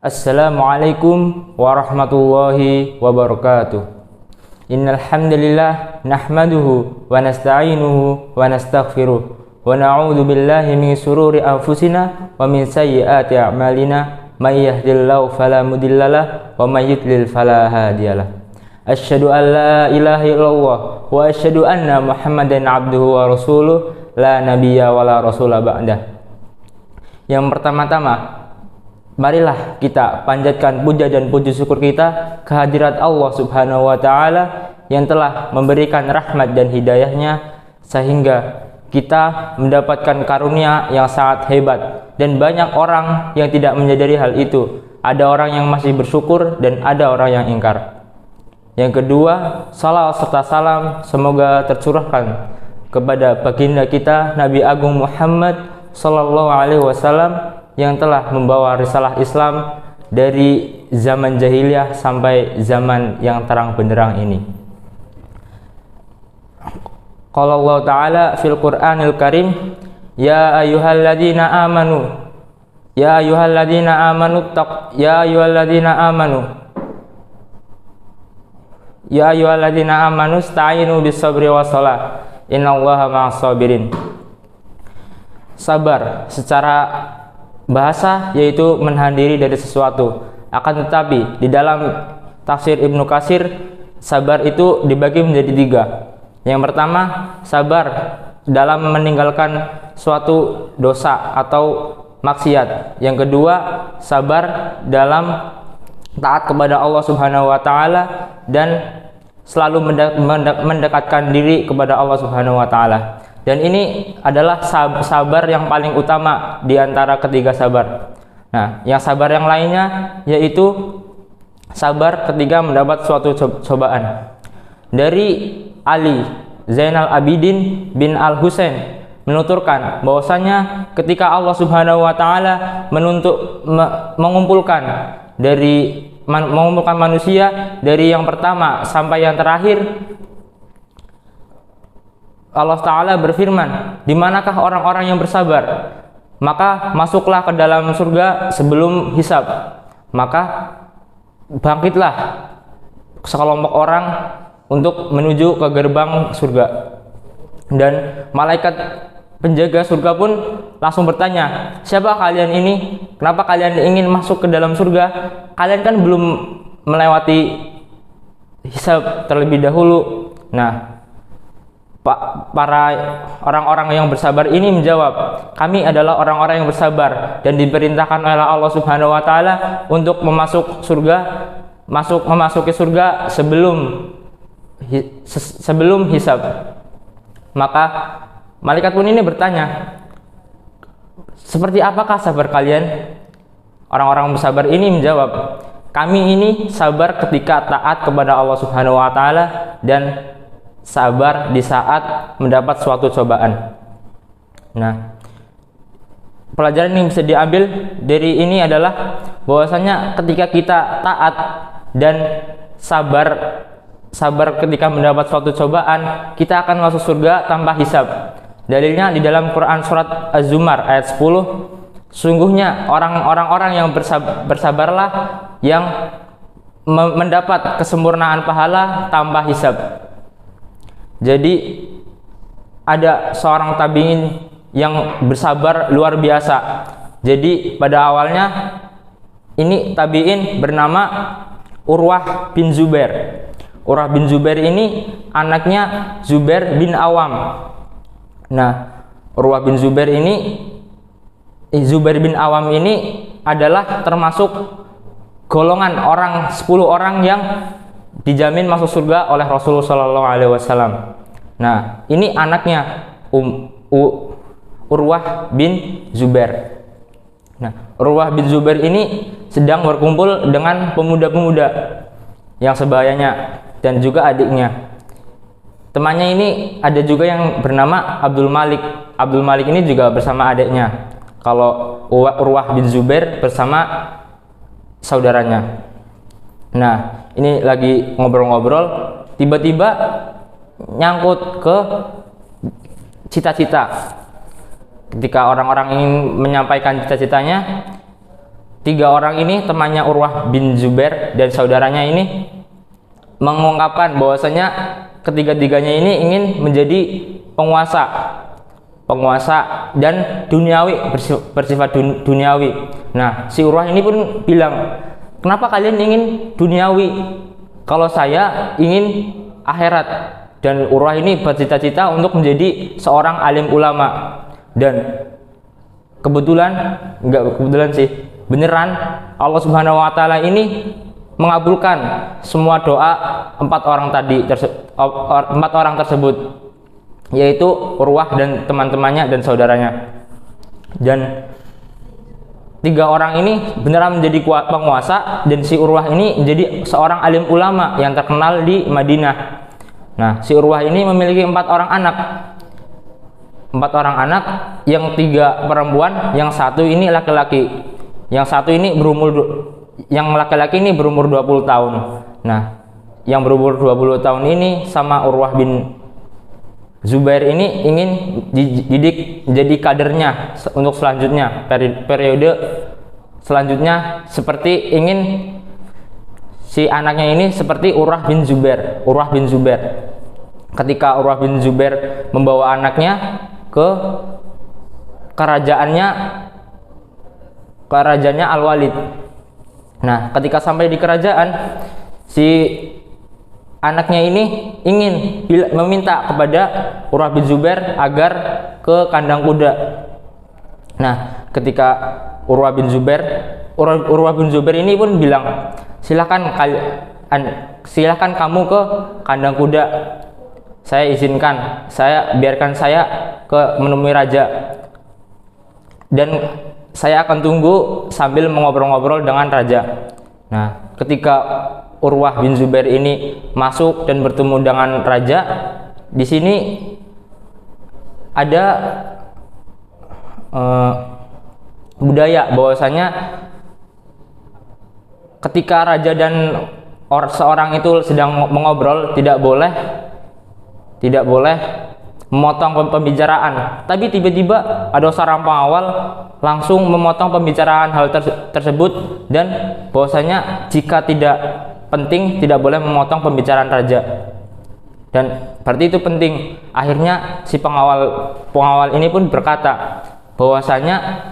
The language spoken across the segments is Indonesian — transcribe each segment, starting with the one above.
Assalamualaikum warahmatullahi wabarakatuh. Innal hamdalillah nahmaduhu wa nasta'inuhu wa nastaghfiruh wa na'udzu billahi min shururi anfusina wa min sayyiati a'malina may yahdihillahu fala mudhillalah wa may yudlil fala hadiyalah. Asyhadu an la ilaha illallah wa asyhadu anna Muhammadan abduhu wa rasuluh la nabiyya wa la rasula ba'dah. Yang pertama-tama, marilah kita panjatkan puja dan puji syukur kita kehadirat Allah Subhanahu wa taala yang telah memberikan rahmat dan hidayahnya sehingga kita mendapatkan karunia yang sangat hebat, dan banyak orang yang tidak menyadari hal itu. Ada orang yang masih bersyukur dan ada orang yang ingkar. Yang kedua, salawat serta salam semoga tercurahkan kepada baginda kita Nabi Agung Muhammad sallallahu alaihi wasallam yang telah membawa risalah Islam dari zaman jahiliyah sampai zaman yang terang benderang ini. Qala Allah Ta'ala fil Qur'anil Karim, ya ayyuhalladzina amanu sta'inu bis sabri was shalah innallaha ma'as sabirin. Sabar secara bahasa yaitu menahan diri dari sesuatu. Akan tetapi di dalam tafsir Ibnu Katsir, sabar itu dibagi menjadi tiga. Yang pertama, sabar dalam meninggalkan suatu dosa atau maksiat. Yang kedua, sabar dalam taat kepada Allah Subhanahu wa taala dan selalu mendekatkan diri kepada Allah Subhanahu wa taala. Dan ini adalah sabar yang paling utama di antara ketiga sabar. Nah, yang sabar yang lainnya yaitu sabar ketika mendapat suatu cobaan. Dari Ali Zainal Abidin bin Al-Husain menuturkan bahwasanya ketika Allah Subhanahu wa taala mengumpulkan manusia dari yang pertama sampai yang terakhir, Allah Ta'ala berfirman, di manakah orang-orang yang bersabar? Maka masuklah ke dalam surga sebelum hisab. Maka bangkitlah sekelompok orang untuk menuju ke gerbang surga. Dan malaikat penjaga surga pun langsung bertanya, siapa kalian ini? Kenapa kalian ingin masuk ke dalam surga? Kalian kan belum melewati hisab terlebih dahulu. Nah, para orang-orang yang bersabar ini menjawab, kami adalah orang-orang yang bersabar dan diperintahkan oleh Allah Subhanahu wa taala untuk memasuki surga sebelum hisab. Maka malaikat pun ini bertanya, seperti apakah sabar kalian? Orang-orang bersabar ini menjawab, kami ini sabar ketika taat kepada Allah Subhanahu wa taala dan sabar di saat mendapat suatu cobaan. Nah, pelajaran yang bisa diambil dari ini adalah bahwasanya ketika kita taat dan sabar ketika mendapat suatu cobaan, kita akan masuk surga tanpa hisab. Dalilnya di dalam Quran surat Az-Zumar ayat 10, sungguhnya orang-orang yang bersabarlah yang mendapat kesempurnaan pahala tanpa hisab. Jadi ada seorang tabi'in yang bersabar luar biasa. Jadi pada awalnya ini tabi'in bernama Urwah bin Zubair. Urwah bin Zubair ini anaknya Zubair bin Awam. Nah, Urwah bin Zubair bin Awam ini adalah termasuk golongan 10 orang yang dijamin masuk surga oleh Rasulullah Shallallahu Alaihi Wasallam. Nah, ini anaknya Urwah bin Zubair. Nah, Urwah bin Zubair ini sedang berkumpul dengan pemuda-pemuda yang sebayanya dan juga adiknya. Temannya ini ada juga yang bernama Abdul Malik. Abdul Malik ini juga bersama adiknya. Kalau Urwah bin Zubair bersama saudaranya. Nah, ini lagi ngobrol-ngobrol, tiba-tiba nyangkut ke cita-cita. Ketika orang-orang ingin menyampaikan cita-citanya, tiga orang ini, temannya Urwah bin Zubair dan saudaranya ini, mengungkapkan bahwasanya ketiga-tiganya ini ingin menjadi penguasa dan duniawi, bersifat duniawi. Nah, si Urwah ini pun bilang, kenapa kalian ingin duniawi kalau saya ingin akhirat? Dan Urwah ini bercita-cita untuk menjadi seorang alim ulama. Dan kebetulan sih, beneran Allah Subhanahu wa taala ini mengabulkan semua doa empat orang tersebut, yaitu Urwah dan teman-temannya dan saudaranya. Dan tiga orang ini beneran menjadi penguasa, dan si Urwah ini menjadi seorang alim ulama yang terkenal di Madinah. Nah, si Urwah ini memiliki empat orang anak, yang tiga perempuan, yang satu ini laki-laki. Yang laki-laki ini berumur 20 tahun. Nah, yang berumur 20 tahun ini sama Urwah bin Zubair ini ingin dididik jadi kadernya untuk selanjutnya, periode selanjutnya, seperti ingin si anaknya ini seperti Urwah bin Zubair. Ketika Urwah bin Zubair membawa anaknya ke kerajaannya Al-Walid. Nah, ketika sampai di kerajaan, si anaknya ini ingin meminta kepada Urwah bin Zubair agar ke kandang kuda. Nah, ketika Urwah bin Zubair ini pun bilang, silakan kamu ke kandang kuda. Saya izinkan, biarkan saya menemui raja, dan saya akan tunggu sambil mengobrol-ngobrol dengan raja. Nah, ketika Urwah bin Zubair ini masuk dan bertemu dengan raja, di sini ada budaya bahwasanya ketika raja dan seorang itu sedang mengobrol, tidak boleh memotong pembicaraan. Tapi tiba-tiba ada seorang pengawal langsung memotong pembicaraan hal tersebut, dan bahwasanya jika tidak penting tidak boleh memotong pembicaraan raja. Dan berarti itu penting. Akhirnya si pengawal ini pun berkata bahwasanya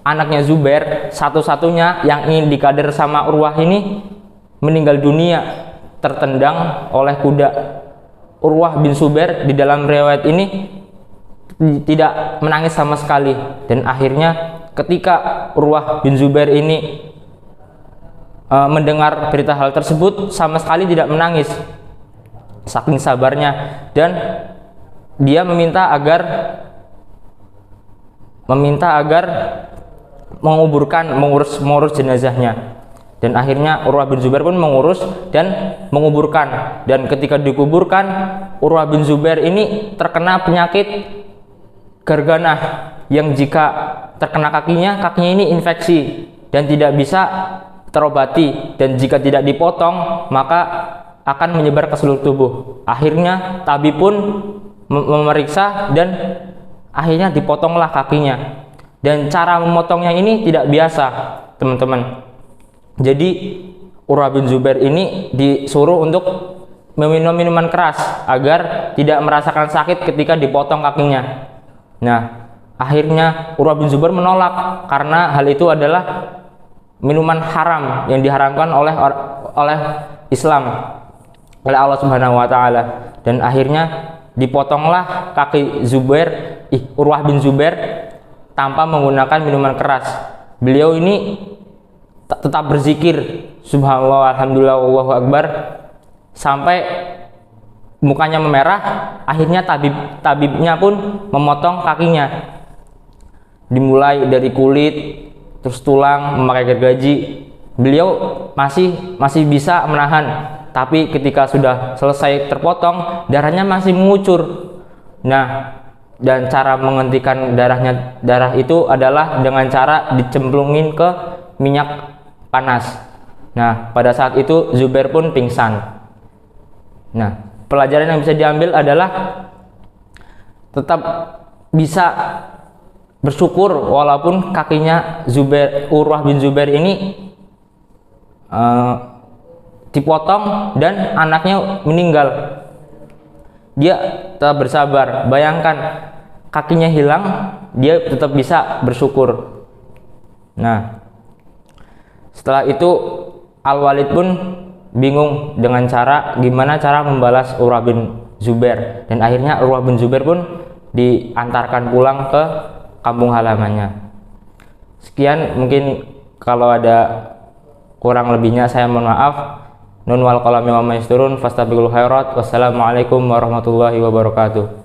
anaknya Zubair satu-satunya yang ingin dikader sama Urwah ini meninggal dunia tertendang oleh kuda. Urwah bin Zubair di dalam riwayat ini tidak menangis sama sekali, dan akhirnya ketika Urwah bin Zubair ini mendengar berita hal tersebut, sama sekali tidak menangis, saking sabarnya, dan dia meminta agar mengurus jenazahnya. Dan akhirnya Urwah bin Zubair pun mengurus dan menguburkan. Dan ketika dikuburkan, Urwah bin Zubair ini terkena penyakit garganah, yang jika terkena kakinya ini infeksi dan tidak bisa terobati, dan jika tidak dipotong maka akan menyebar ke seluruh tubuh. Akhirnya tabib pun memeriksa dan akhirnya dipotonglah kakinya. Dan cara memotongnya ini tidak biasa, teman-teman. Jadi Urwah bin Zubair ini disuruh untuk meminum minuman keras agar tidak merasakan sakit ketika dipotong kakinya. Nah, akhirnya Urwah bin Zubair menolak karena hal itu adalah minuman haram yang diharamkan oleh Islam, oleh Allah Subhanahu wa taala. Dan akhirnya dipotonglah kaki Urwah bin Zubair tanpa menggunakan minuman keras. Beliau ini tetap berzikir subhanallah, alhamdulillah, wallahu akbar, sampai mukanya memerah. Akhirnya tabibnya pun memotong kakinya, dimulai dari kulit terus tulang, memakai gergaji. Beliau masih bisa menahan, tapi ketika sudah selesai terpotong, darahnya masih mengucur. Nah, dan cara menghentikan darah itu adalah dengan cara dicemplungin ke minyak panas. Nah, pada saat itu Zubair pun pingsan. Nah, pelajaran yang bisa diambil adalah tetap bisa bersyukur walaupun kakinya Urwah bin Zubair ini dipotong dan anaknya meninggal. Dia tetap bersabar. Bayangkan kakinya hilang, dia tetap bisa bersyukur. Nah, setelah itu Al-Walid pun bingung dengan gimana cara membalas Urwah bin Zubair, dan akhirnya Urwah bin Zubair pun diantarkan pulang ke kampung halamannya. Sekian, mungkin kalau ada kurang lebihnya saya mohon maaf. Nun wal qalami wa ma yasturun fastabiqul khairat. Wassalamualaikum warahmatullahi wabarakatuh.